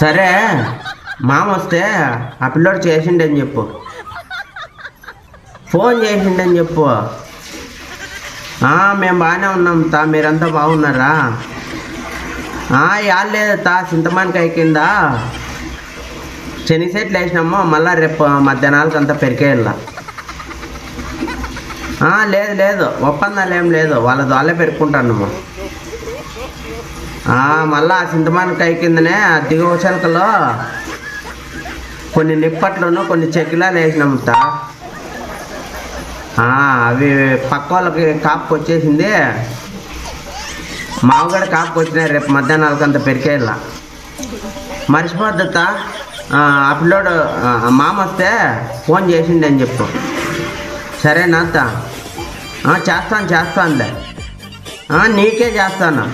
సరే మామ వస్తే ఆ పిల్లోడు చేసిండని చెప్పు, ఫోన్ చేసిండని చెప్పు. మేము బాగానే ఉన్నాం తా, మీరంతా బాగున్నారా? యాలేదు తా, చింతమానికాయ కింద శని సెట్లు వేసినాము, మళ్ళీ రేపు మధ్యాహ్నాలకు అంతా పెరికేయాల. లేదు లేదు, ఒప్పందాలు ఏం లేదు, వాళ్ళే పెరుక్కుంటాను. మళ్ళీ ఆ చింతమానికాయ కిందనే దిగువ చిలకలో కొన్ని నిప్పట్లను కొన్ని చెక్కిలాలు వేసినాము తా. అవి పక్క వాళ్ళకి కాపుకి వచ్చేసింది, మామగడ కాపుకి వచ్చినాయి, రేపు మధ్యాహ్నాలకు అంతా పెరికేయాల. మర్చిపోద్దా, ఆ పిల్లోడు మామ వస్తే ఫోన్ చేసిండి అని చెప్పు. సరేనా అత్త? చేస్తానులే, నీకే చేస్తాను.